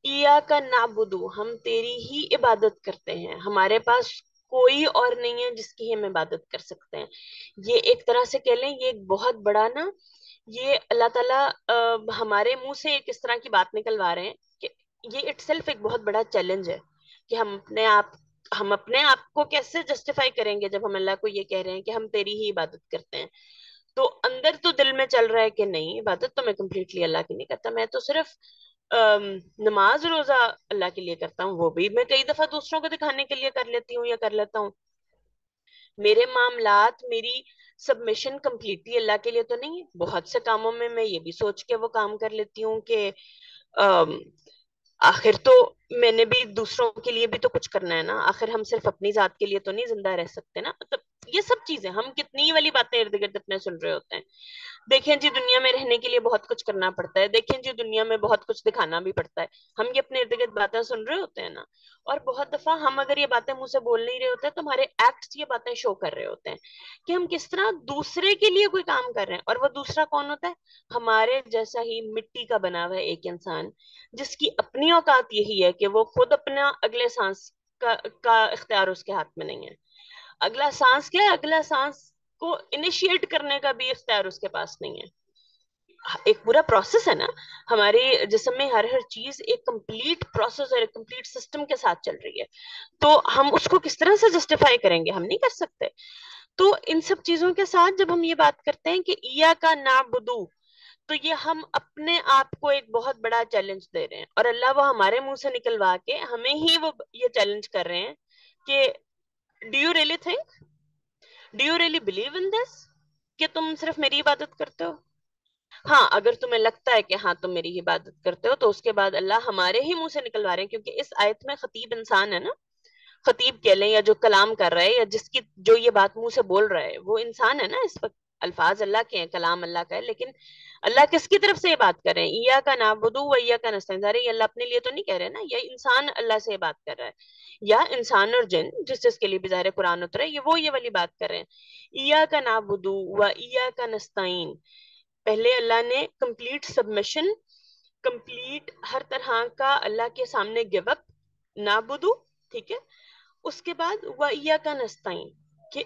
ایاک نعبد, ہم تیری ہی عبادت کرتے ہیں, ہمارے پاس کوئی اور نہیں ہے جس کی ہم عبادت کر سکتے ہیں. یہ ایک طرح سے کہہ لیں, یہ ایک بہت بڑا نا, یہ اللہ تعالیٰ ہمارے منہ سے ایک اس طرح کی بات نکلوا رہے ہیں کہ یہ اٹ سیلف ایک بہت بڑا چیلنج ہے کہ ہم اپنے آپ کو کیسے جسٹیفائی کریں گے جب ہم اللہ کو یہ کہہ رہے ہیں کہ ہم تیری ہی عبادت کرتے ہیں. تو اندر تو دل میں چل رہا ہے کہ نہیں, عبادت تو میں کمپلیٹلی اللہ کی نہیں کرتا, میں تو صرف نماز روزہ اللہ کے لیے کرتا ہوں, وہ بھی میں کئی دفعہ دوسروں کو دکھانے کے لیے کر لیتی ہوں یا کر لیتا ہوں. میرے معاملات, میری سبمیشن کمپلیٹلی اللہ کے لیے تو نہیں ہے. بہت سے کاموں میں یہ بھی سوچ کے وہ کام کر لیتی ہوں کہ آخر تو میں نے بھی دوسروں کے لیے بھی تو کچھ کرنا ہے نا، آخر ہم صرف اپنی ذات کے لیے تو نہیں زندہ رہ سکتے نا. مطلب یہ سب چیزیں ہم کتنی والی باتیں ارد گرد اپنے سن رہے ہوتے ہیں. دیکھیں جی دنیا میں رہنے کے لیے بہت کچھ کرنا پڑتا ہے، دیکھیں جی دنیا میں بہت کچھ دکھانا بھی پڑتا ہے. ہم یہ اپنے ارد گرد باتیں سن رہے ہوتے ہیں نا، اور بہت دفعہ ہم اگر یہ باتیں منہ سے بول نہیں رہے ہوتے تو ہمارے ایکٹس یہ باتیں شو کر رہے ہوتے ہیں کہ ہم کس طرح دوسرے کے لیے کوئی کام کر رہے ہیں. اور وہ دوسرا کون ہوتا ہے؟ ہمارے جیسا ہی مٹی کا بنا ہوا ہے ایک انسان، جس کی اپنی اوقات یہی ہے کہ وہ خود اپنا اگلے سانس کا اختیار اس کے ہاتھ میں نہیں ہے. اگلا سانس کیا ہے؟ اگلا سانس کو انیشیٹ کرنے کا بھی اختیار اس کے پاس نہیں ہے. ایک پورا پروسیس ہے نا، ہمارے جسم میں ہر چیز ایک کمپلیٹ پروسیس اور ایک کمپلیٹ سسٹم کے ساتھ چل رہی ہے. تو ہم اس کو کس طرح سے جسٹیفائی کریں گے؟ ہم نہیں کر سکتے. تو ان سب چیزوں کے ساتھ جب ہم یہ بات کرتے ہیں کہ ایاکا نعبدو، تو یہ ہم اپنے آپ کو ایک بہت بڑا چیلنج دے رہے ہیں، اور اللہ وہ ہمارے منہ سے نکلوا کے ہمیں ہی وہ یہ چیلنج کر رہے ہیں کہ do you really think, do you really believe in this, کہ تم صرف میری عبادت کرتے ہو؟ ہاں اگر تمہیں لگتا ہے کہ ہاں تم میری عبادت کرتے ہو، تو اس کے بعد اللہ ہمارے ہی منہ سے نکلوا رہے ہیں، کیونکہ اس آیت میں خطیب انسان ہے نا، خطیب کہہ لیں یا جو کلام کر رہا ہے یا جس کی جو یہ بات منہ سے بول رہا ہے وہ انسان ہے نا. اس وقت الفاظ اللہ کے ہیں، کلام اللہ کا ہے، لیکن اللہ کس کی طرف سے یہ بات کر رہے ہیں؟ ایاکا نعبدو و ایاکا نستعین. ظاہر ہے یہ اللہ اپنے لیے تو نہیں کہہ رہے نا، یہ انسان اللہ سے یہ بات کر رہا ہے، یا انسان اور جن جس کے لیے بھی ظاہر قرآن اترا ہے، یہ والی بات کر رہے ہیں. ایاکا نعبدو و ایاکا نستعین. پہلے اللہ نے کمپلیٹ سبمیشن، کمپلیٹ ہر طرح کا اللہ کے سامنے گیو اپ، نعبدو، ٹھیک ہے. اس کے بعد وَإِيَّاكَ نَسْتَعِينُ، کہ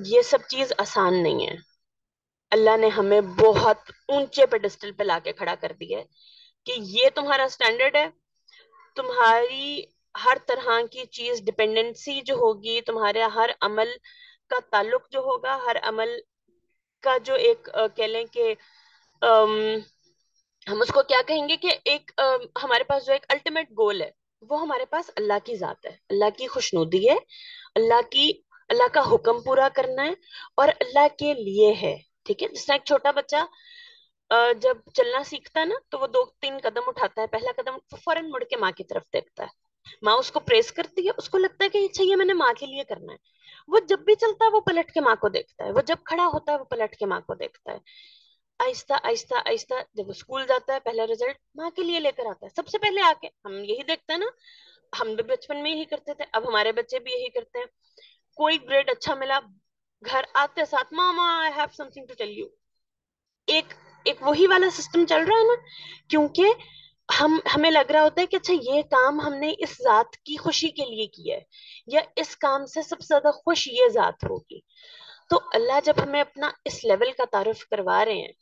یہ سب چیز آسان نہیں ہے. اللہ نے ہمیں بہت اونچے پیڈسٹل پہ لا کے کھڑا کر دیا ہے کہ یہ تمہارا سٹینڈرڈ ہے. تمہاری ہر طرح کی چیز ڈپینڈنسی جو ہوگی، تمہارے ہر عمل کا تعلق جو ہوگا، ہر عمل کا جو ایک کہہ لیں کہ ہم اس کو کیا کہیں گے کہ ایک ہمارے پاس جو ایک الٹیمیٹ گول ہے، وہ ہمارے پاس اللہ کی ذات ہے، اللہ کی خوشنودی ہے، اللہ کا حکم پورا کرنا ہے، اور اللہ کے لیے ہے. ٹھیک ہے. جس طرح ایک چھوٹا بچہ جب چلنا سیکھتا ہے نا، تو وہ 2-3 قدم اٹھاتا ہے، پہلا قدم فوراً مڑ کے ماں کی طرف دیکھتا ہے، ماں اس کو پریس کرتی ہے، اس کو لگتا ہے کہ اچھا یہ میں نے ماں کے لیے کرنا ہے. وہ جب بھی چلتا ہے وہ پلٹ کے ماں کو دیکھتا ہے، وہ جب کھڑا ہوتا ہے وہ پلٹ کے ماں کو دیکھتا ہے. آہستہ آہستہ آہستہ جب وہ اسکول جاتا ہے، پہلا رزلٹ ماں کے لیے لے کر آتا ہے. سب سے پہلے آ کے ہم یہی دیکھتے ہیں نا، ہم بھی بچپن میں یہی کرتے تھے، اب ہمارے بچے بھی یہی کرتے ہیں. کوئی گریڈ اچھا ملا، گھر آتے ساتھ mama I have something to tell you. ایک ایک وہی والا سسٹم چل رہا ہے نا، کیونکہ ہمیں لگ رہا ہوتا ہے کہ اچھا یہ کام ہم نے اس ذات کی خوشی کے لیے کیا ہے، یا اس کام سے سب سے زیادہ خوش یہ ذات ہوگی. تو اللہ جب ہمیں اپنا اس لیول کا تعارف کروا رہے ہیں،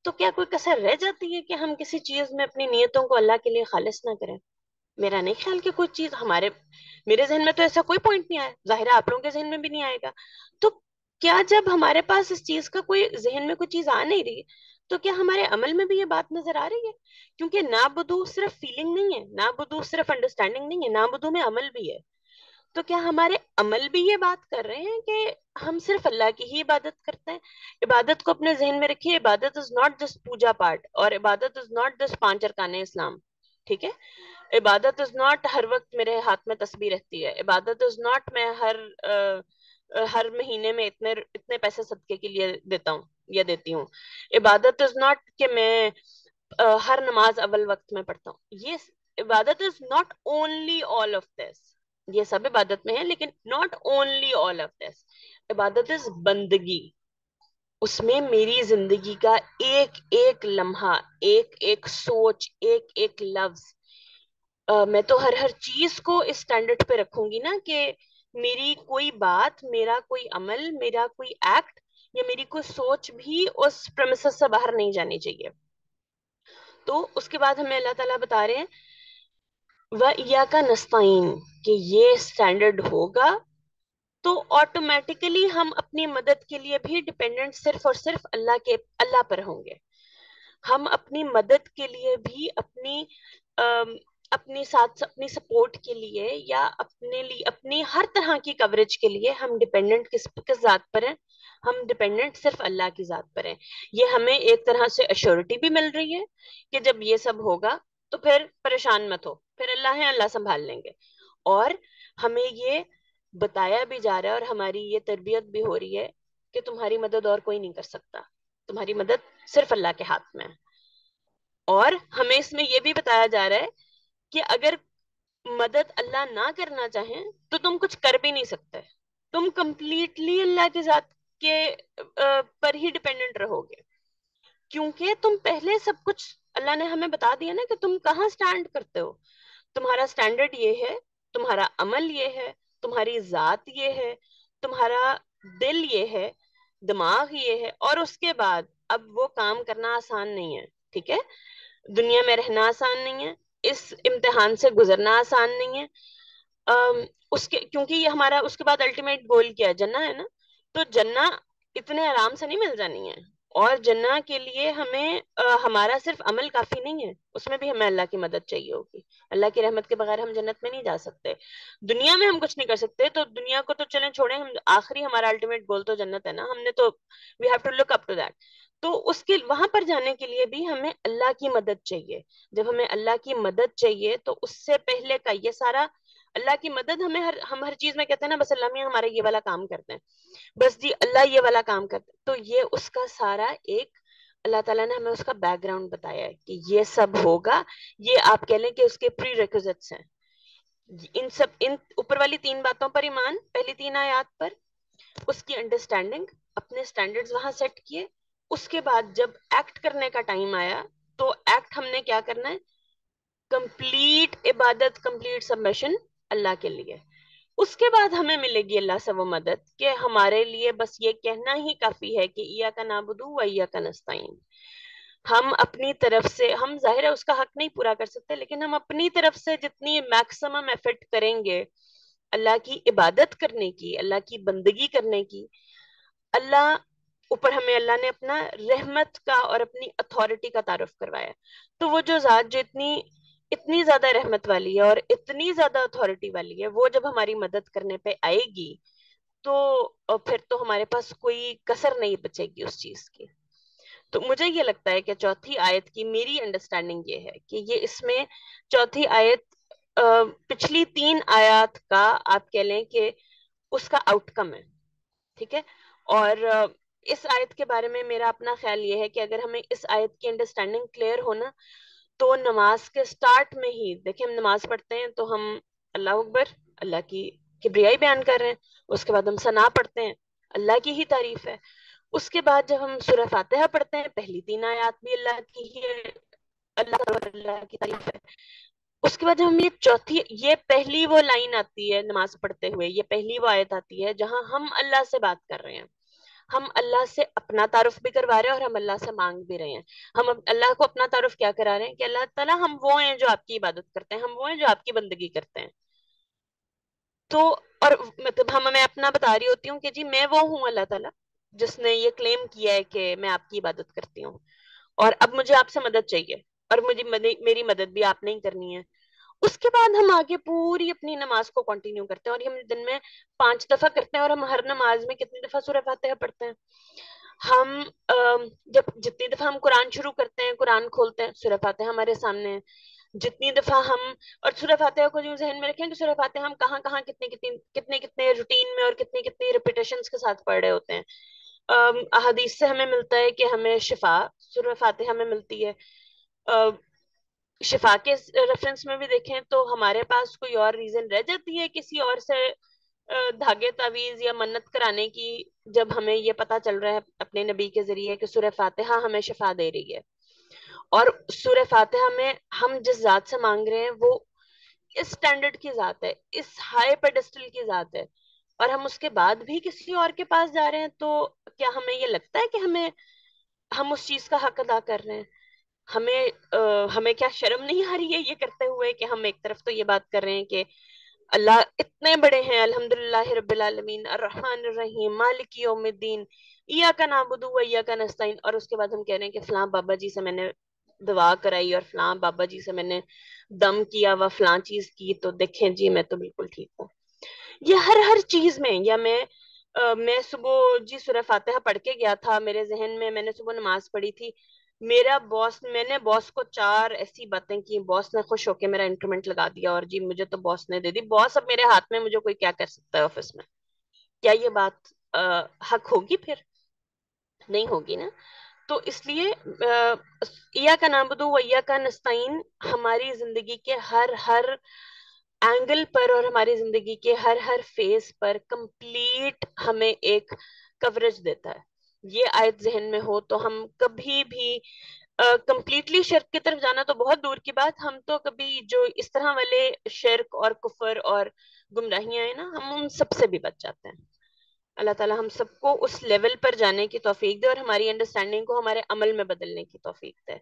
تو کیا کوئی کسر رہ جاتی ہے کہ ہم کسی چیز میں اپنی نیتوں کو اللہ کے لیے خالص نہ کریں؟ میرا نہیں خیال کہ کوئی چیز میرے ذہن میں تو ایسا کوئی پوائنٹ نہیں آیا، ظاہر ہے آپ لوگوں کے ذہن میں بھی نہیں آئے گا. تو کیا جب ہمارے پاس اس چیز کا کوئی ذہن میں کوئی چیز آ نہیں رہی، تو کیا ہمارے عمل میں بھی یہ بات نظر آ رہی ہے؟ کیونکہ نعبدو صرف فیلنگ نہیں ہے، نعبدو صرف انڈرسٹینڈنگ نہیں ہے، نعبدو میں عمل بھی ہے. تو کیا ہمارے عمل بھی یہ بات کر رہے ہیں کہ ہم صرف اللہ کی ہی عبادت کرتے ہیں؟ عبادت کو اپنے ذہن میں رکھیے، عبادت از ناٹ جسٹ پوجا پاٹ، اور عبادت از ناٹ جسٹ 5 ارکان اسلام. ٹھیک ہے. عبادت از ناٹ ہر وقت میرے ہاتھ میں تسبیح رہتی ہے. عبادت از ناٹ میں ہر مہینے میں اتنے پیسے صدقے کے لیے دیتا ہوں یا دیتی ہوں. عبادت از ناٹ کہ میں ہر نماز اول وقت میں پڑھتا ہوں. یہ عبادت is not only all of this, یہ سب عبادت میں ہے لیکن not only all of this. عبادت از بندگی، اس میں میری زندگی کا ایک ایک لمحہ، ایک ایک سوچ، ایک ایک لفظ، میں تو ہر چیز کو اس سٹینڈرڈ پہ رکھوں گی نا کہ میری کوئی بات، میرا کوئی عمل، میرا کوئی ایکٹ یا میری کوئی سوچ بھی اس پریمیسز سے باہر نہیں جانی چاہیے. تو اس کے بعد ہمیں اللہ تعالیٰ بتا رہے ہیں وَإِيَّاكَ نَسْتَعِينُ، کہ یہ سٹینڈرڈ ہوگا تو آٹومیٹیکلی ہم اپنی مدد کے لیے بھی ڈپینڈنٹ صرف اور صرف اللہ پر ہوں گے. ہم اپنی مدد کے لیے بھی اپنی ساتھ اپنی سپورٹ کے لیے یا اپنی ہر طرح کی کوریج کے لیے ہم ڈپینڈنٹ کس ذات پر ہیں؟ ہم ڈپینڈنٹ صرف اللہ کی ذات پر ہیں. یہ ہمیں ایک طرح سے ایشورٹی بھی مل رہی ہے کہ جب یہ سب ہوگا تو پھر پریشان مت ہو، پھر اللہ ہے، اللہ سنبھال لیں گے. اور ہمیں یہ بتایا بھی جا رہا ہے اور ہماری یہ تربیت بھی ہو رہی ہے کہ تمہاری مدد اور کوئی نہیں کر سکتا، تمہاری مدد صرف اللہ کے ہاتھ میں ہے. اور ہمیں اس میں یہ بھی بتایا جا رہا ہے کہ اگر مدد اللہ نہ کرنا چاہیں تو تم کچھ کر بھی نہیں سکتے، تم کمپلیٹلی اللہ کے ذات کے پر ہی ڈپینڈنٹ رہو گے، کیونکہ تم پہلے سب کچھ اللہ نے ہمیں بتا دیا نا کہ تم کہاں سٹینڈ کرتے ہو. تمہارا سٹینڈرڈ یہ ہے، تمہارا عمل یہ ہے، تمہاری ذات یہ ہے، تمہارا دل یہ ہے، دماغ یہ ہے. اور اس کے بعد اب وہ کام کرنا آسان نہیں ہے، ٹھیک ہے، دنیا میں رہنا آسان نہیں ہے، اس امتحان سے گزرنا آسان نہیں ہے. اس کے کیونکہ یہ ہمارا اس کے بعد الٹیمیٹ گول کیا ہے، جنہ ہے نا. تو جنہ اتنے آرام سے نہیں مل جانی ہے. اور جنہ کے لیے ہمیں ہمارا صرف عمل کافی نہیں ہے، اس میں بھی ہمیں اللہ کی مدد چاہیے ہوگی. اللہ کی رحمت کے بغیر ہم جنت میں نہیں جا سکتے. دنیا میں ہم کچھ نہیں کر سکتے، تو دنیا کو تو چلیں چھوڑیں، ہم آخری ہمارا الٹیمیٹ گول تو جنت ہے نا. ہم نے تو we have to look up to that. تو اس کے وہاں پر جانے کے لیے بھی ہمیں اللہ کی مدد چاہیے. جب ہمیں اللہ کی مدد چاہیے تو اس سے پہلے کا یہ سارا اللہ کی مدد ہمیں ہم ہر چیز میں کہتے ہیں نا بس اللہ میاں ہمارا یہ والا کام کرتے ہیں، بس جی اللہ یہ والا کام کرتے ہیں. تو یہ اس کا سارا ایک اللہ تعالیٰ نے ہمیں اس کا بیک گراؤنڈ بتایا ہے کہ یہ سب ہوگا. یہ آپ کہہ لیں کہ اس کے پری ریکوزٹس ہیں. ان اوپر والی 3 باتوں پر ایمان، پہلی 3 آیات پر، اس کی انڈرسٹینڈنگ، اپنے سٹینڈرڈز وہاں سیٹ کیے. اس کے بعد جب ایکٹ کرنے کا ٹائم آیا تو ایکٹ ہم نے کیا کرنا ہے؟ کمپلیٹ عبادت، کمپلیٹ سبمیشن اللہ کے لیے. اس کے بعد ہمیں ملے گی اللہ سے وہ مدد کہ ہمارے لیے بس یہ کہنا ہی کافی ہے کہ ایاک نعبد و ایاک نستعین. ہم اپنی طرف سے، ہم ظاہر ہے اس کا حق نہیں پورا کر سکتے، لیکن ہم اپنی طرف سے جتنی میکسیمم ایفرٹ کریں گے اللہ کی عبادت کرنے کی، اللہ کی بندگی کرنے کی. اللہ اوپر ہمیں اللہ نے اپنا رحمت کا اور اپنی اتھارٹی کا تعارف کروایا. تو وہ جو ذات جو اتنی زیادہ رحمت والی ہے اور اتنی زیادہ اتھارٹی والی ہے، وہ جب ہماری مدد کرنے پہ آئے گی تو پھر تو ہمارے پاس کوئی کسر نہیں بچے گی اس چیز کی. تو مجھے یہ لگتا ہے کہ چوتھی آیت کی میری انڈرسٹینڈنگ یہ ہے کہ یہ اس میں چوتھی آیت پچھلی 3 آیات کا آپ کہہ لیں کہ اس کا آؤٹ کم ہے، ٹھیک ہے. اور اس آیت کے بارے میں میرا اپنا خیال یہ ہے کہ اگر ہمیں اس آیت کی انڈرسٹینڈنگ کلیئر ہونا تو نماز کے سٹارٹ میں ہی دیکھیں، ہم نماز پڑھتے ہیں تو ہم اللہ اکبر، اللہ کی کبریائی بیان کر رہے ہیں. اس کے بعد ہم ثنا پڑھتے ہیں، اللہ کی ہی تعریف ہے. اس کے بعد جب ہم سورہ فاتحہ پڑھتے ہیں، پہلی 3 آیات بھی اللہ کی ہی ہے، اللہ کی تعریف ہے. اس کے بعد ہم یہ پہلی وہ لائن آتی ہے نماز پڑھتے ہوئے، یہ پہلی وہ آیت آتی ہے جہاں ہم اللہ سے بات کر رہے ہیں. ہم اللہ سے اپنا تعارف بھی کروا رہے ہیں اور ہم اللہ سے مانگ بھی رہے ہیں. ہم اللہ کو اپنا تعارف کیا کرا رہے ہیں کہ اللہ تعالیٰ ہم وہ ہیں جو آپ کی عبادت کرتے ہیں، ہم وہ ہیں جو آپ کی بندگی کرتے ہیں. تو اور مطلب میں اپنا بتا رہی ہوتی ہوں کہ جی میں وہ ہوں اللہ تعالیٰ جس نے یہ کلیم کیا ہے کہ میں آپ کی عبادت کرتی ہوں، اور اب مجھے آپ سے مدد چاہیے، اور میری مدد بھی آپ نے ہی کرنی ہے. اس کے بعد ہم آگے پوری اپنی نماز کو کنٹینیو کرتے ہیں، اور ہم دن میں 5 دفعہ کرتے ہیں. اور ہم ہر نماز میں کتنی دفعہ سورہ فاتحہ پڑھتے ہیں؟ ہم جتنی دفعہ ہم قرآن شروع کرتے ہیں، قرآن کھولتے ہیں، سورہ فاتحہ ہمارے سامنے ہے. جتنی دفعہ ہم، اور سورہ فاتحہ کو جو ذہن میں رکھیں کہ سورہ فاتحہ ہم کہاں کہاں کتنے روٹین میں اور کتنی ریپیٹیشنز کے ساتھ پڑھ رہے ہوتے ہیں. احادیث سے ہمیں ملتا ہے کہ ہمیں شفا سورہ فاتحہ میں ملتی ہے. شفا کے ریفرنس میں بھی دیکھیں تو ہمارے پاس کوئی اور ریزن رہ جاتی ہے کسی اور سے دھاگے تعویذ یا منت کرانے کی، جب ہمیں یہ پتا چل رہا ہے اپنے نبی کے ذریعے کہ سورہ فاتحہ ہمیں شفا دے رہی ہے. اور سورہ فاتحہ میں ہم جس ذات سے مانگ رہے ہیں وہ اس سٹینڈرڈ کی ذات ہے، اس ہائی پیڈسٹل کی ذات ہے، اور ہم اس کے بعد بھی کسی اور کے پاس جا رہے ہیں. تو کیا ہمیں یہ لگتا ہے کہ ہم اس چیز کا حق ادا کر رہے ہیں؟ ہمیں کیا شرم نہیں آ رہی ہے یہ کرتے ہوئے کہ ہم ایک طرف تو یہ بات کر رہے ہیں کہ اللہ اتنے بڑے ہیں، الحمدللہ رب العالمین، الرحمن الرحیم، مالک یوم الدین، ایاک نعبد و ایاک نستعین، اور اس کے بعد ہم کہہ رہے ہیں کہ فلاں بابا جی سے میں نے دعا کرائی اور فلاں بابا جی سے میں نے دم کیا و فلاں چیز کی تو دیکھیں جی میں تو بالکل ٹھیک ہوں. یہ ہر چیز میں، یا میں صبح جی سورہ فاتحہ پڑھ کے گیا تھا، میرے ذہن میں نے صبح نماز پڑھی تھی، میرا باس، میں نے باس کو 4 ایسی باتیں کی، باس نے خوش ہو کے میرا انکریمنٹ لگا دیا، اور جی مجھے تو باس نے دے دی، باس اب میرے ہاتھ میں، مجھے کوئی کیا کر سکتا ہے آفس میں؟ کیا یہ بات حق ہوگی؟ پھر نہیں ہوگی نا. تو اس لیے ایاک نعبد و ایاک نستعین ہماری زندگی کے ہر ہر اینگل پر اور ہماری زندگی کے ہر ہر فیز پر کمپلیٹ ہمیں ایک کوریج دیتا ہے. یہ آیت ذہن میں ہو تو ہم کبھی بھی کمپلیٹلی شرک کی طرف جانا تو بہت دور کی بات، ہم تو کبھی جو اس طرح والے شرک اور کفر اور گمراہیاں ہیں نا، ہم ان سب سے بھی بچ جاتے ہیں. اللہ تعالیٰ ہم سب کو اس لیول پر جانے کی توفیق دے اور ہماری انڈرسٹینڈنگ کو ہمارے عمل میں بدلنے کی توفیق دے.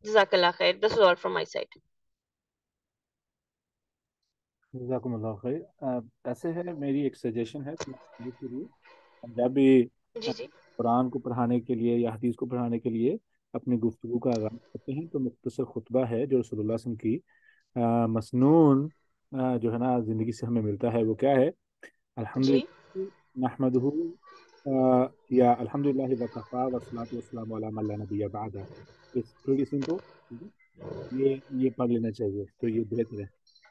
جزاک اللہ خیر. دس از آل فرام مائی سائڈ. جزاکم اللہ خیر. ایسے ہے، میری ایک سجیشن ہے تمہارے کے لیے. جب بھی جی جی قرآن کو پڑھانے کے لیے یا حدیث کو پڑھانے کے لیے اپنی گفتگو کا آغاز کرتے ہیں تو مختصر خطبہ ہے جو رسول اللہ صلی اللہ علیہ وسلم کی مسنون جو ہے نا زندگی سے ہمیں ملتا ہے، وہ کیا ہے؟ الحمد جی للہ نحمدہ یا الحمد للہ وکفا والصلاۃ والسلام علی من لا نبی بعدہ. Pretty simple. یہ پڑھ لینا چاہیے تو یہ بہتر ہے.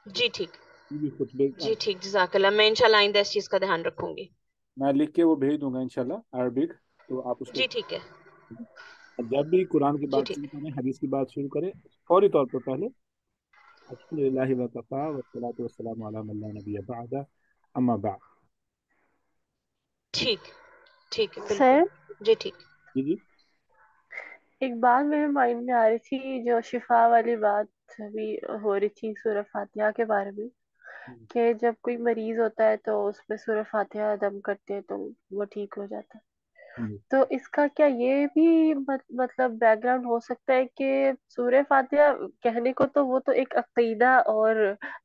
جی ٹھیک. یہ بھی خطبے جی ٹھیک. جزاک اللہ. میں انشاءاللہ آئندہ اس چیز کا دھیان رکھوں گی. میں لکھ کے وہ بھیج دوں گا انشاءاللہ عربک، تو آپ اس کو جی ٹھیک ہے. جب بھی قرآن کی جی بات ٹھیک. شروع کریں، حدیث کی بات شروع کریں، فوری طور پر پہلے الحمد للہ وکفا والصلاۃ والسلام علی من لا نبی بعدہ اما بعد. ٹھیک. ٹھیک ہے بالکل. سر جی ٹھیک. جی جی. ایک بات میرے مائنڈ میں آ رہی تھی، جو شفا والی بات ابھی ہو رہی تھی سورہ فاتحہ کے بارے میں، کہ جب کوئی مریض ہوتا ہے تو اس پہ سورہ فاتحہ دم کرتے ہیں تو وہ ٹھیک ہو جاتا ہے. تو اس کا کیا یہ بھی مطلب بیک گراؤنڈ ہو سکتا ہے کہ سورہ فاتحہ کہنے کو تو وہ تو ایک عقیدہ اور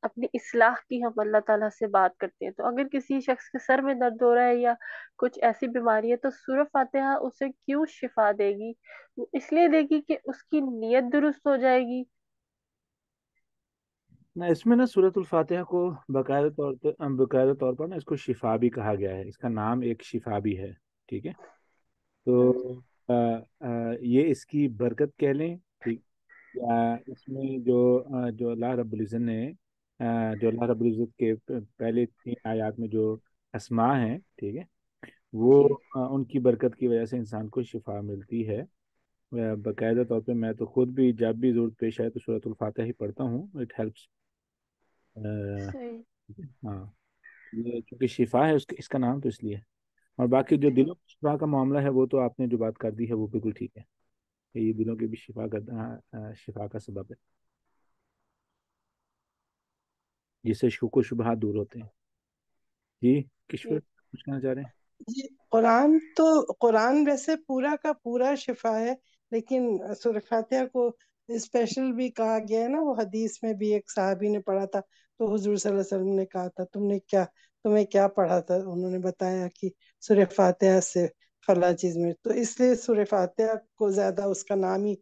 اپنی اصلاح کی ہم اللہ تعالیٰ سے بات کرتے ہیں، تو اگر کسی شخص کے سر میں درد ہو رہا ہے یا کچھ ایسی بیماری ہے تو سورہ فاتحہ اسے کیوں شفا دے گی؟ وہ اس لیے دے گی کہ اس کی نیت درست ہو جائے گی. نہ اس میں نا سورۃ الفاتحہ کو باقاعدہ طور پر نا اس کو شفا بھی کہا گیا ہے، اس کا نام ایک شفا بھی ہے. ٹھیک ہے. تو یہ اس کی برکت کہہ لیں. ٹھیک. یا اس میں جو اللہ رب العزت نے جو اللہ رب العزت کے پہلے 3 آیات میں جو اسماء ہیں، ٹھیک ہے، وہ جی ان کی برکت کی وجہ سے انسان کو شفا ملتی ہے. باقاعدہ طور پہ میں تو خود بھی جب بھی ضرورت پیش آئے تو سورۃ الفاتحہ ہی پڑھتا ہوں. It helps. صحیح. ہاں، یہ چونکہ شفا ہے اس کا نام، تو اس لیے. اور باقی جو صحیح. دلوں کی شفا کا معاملہ ہے وہ تو آپ نے جو بات کر دی ہے وہ بالکل ٹھیک ہے کہ یہ دلوں کی بھی شفا کا سبب ہے، جس سے شک و شبہات دور ہوتے ہیں. جی کشور جی کچھ کہنا چاہ رہے ہیں؟ جی قرآن ویسے پورا کا پورا شفا ہے، لیکن سورہ فاتحہ کو اسپیشل بھی کہا گیا ہے نا. وہ حدیث میں بھی ایک صحابی نے پڑھا تھا تو حضور صلی اللہ علیہ وسلم نے کہا تھا تمہیں کیا پڑھا تھا؟ انہوں نے بتایا کہ سورہ فاتحہ سے فلاں چیز میں. تو اس لیے سورہ فاتحہ کو زیادہ اس کا نام ہی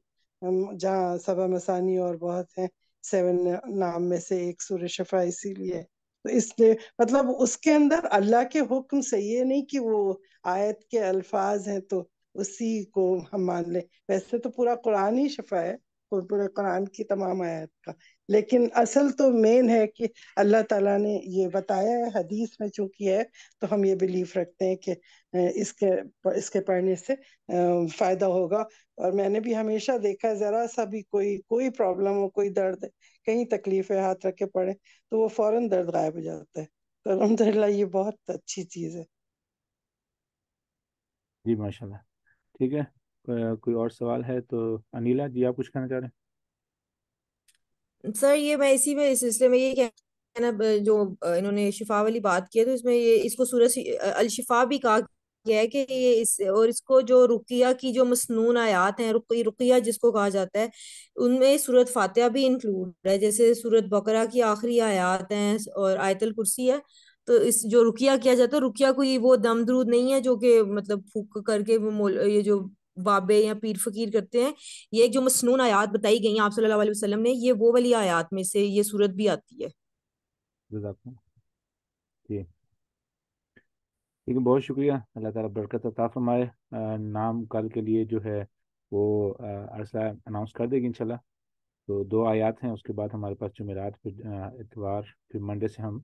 جہاں سبع مثانی اور بہت ہیں 7 نام میں سے ایک سورہ شفا اسی لیے. تو اس لیے مطلب اس کے اندر اللہ کے حکم سے، یہ نہیں کہ وہ آیت کے الفاظ ہیں تو اسی کو ہم مان لیں. ویسے تو پورا قرآن ہی شفا ہے، پورے قرآن کی تمام آیت کا، لیکن اصل تو مین ہے کہ اللہ تعالیٰ نے یہ بتایا ہے حدیث میں چونکہ ہے، تو ہم یہ بلیف رکھتے ہیں کہ اس کے پڑھنے سے فائدہ ہوگا. اور میں نے بھی ہمیشہ دیکھا ذرا سا بھی کوئی پرابلم ہو، کوئی درد، کہیں تکلیف ہے، ہاتھ رکھ کے پڑھے تو وہ فوراً درد غائب ہو جاتا ہے. تو الحمدللہ یہ بہت اچھی چیز ہے. جی ماشاء اللہ. ٹھیک ہے. کوئی اور سوال ہے تو انیلا جی آپ کچھ کہنا چاہ رہے ہیں؟ سر یہ میں اسی میں اس سلسلے میں یہ کہنا جو انہوں نے شفا والی بات کی ہے، تو اس میں اس کو سورہ الشفا بھی کہا گیا ہے کہ اور اس کو جو رقیہ کی جو مسنون آیات ہیں، رقیہ جس کو کہا جاتا ہے، ان میں سورۃ فاتحہ بھی انکلوڈ ہے. جیسے سورۃ بقرہ کی آخری آیات ہیں اور آیت الکرسی ہے. تو اس جو رقیہ کیا جاتا ہے، رقیہ کوئی وہ دم درود نہیں ہے جو کہ مطلب پھونک کر کے یہ جو بابے یا پیر فقیر کرتے ہیں. یہ جو مسنون آیات بتائی گئی ہیں آپ صلی اللہ علیہ وسلم نے، یہ وہ والی آیات میں سے یہ صورت بھی آتی ہے. جی ٹھیک ہے، بہت شکریہ. اللہ تعالیٰ برکت عطا فرمائے. نام کل کے لیے جو ہے وہ ارسلہ اناؤنس کر دے گی انشاءاللہ. تو 2 آیات ہیں، اس کے بعد ہمارے پاس جمعرات، پھر اتوار، پھر منڈے سے ہم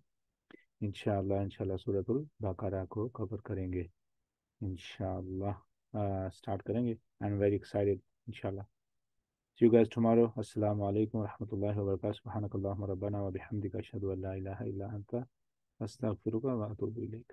انشاءاللہ سورۃ البقرہ کو کور کریں گے انشاءاللہ. اسٹارٹ کریں گے. آئی ایم ویری ایکسائٹیڈ انشاءاللہ. See you guys tomorrow. السلام علیکم ورحمۃ اللہ وبرکاتہ. سبحانک اللہم ربنا وبحمدک اشہد ان لا الہ الا انت استغفرک واتوب الیک.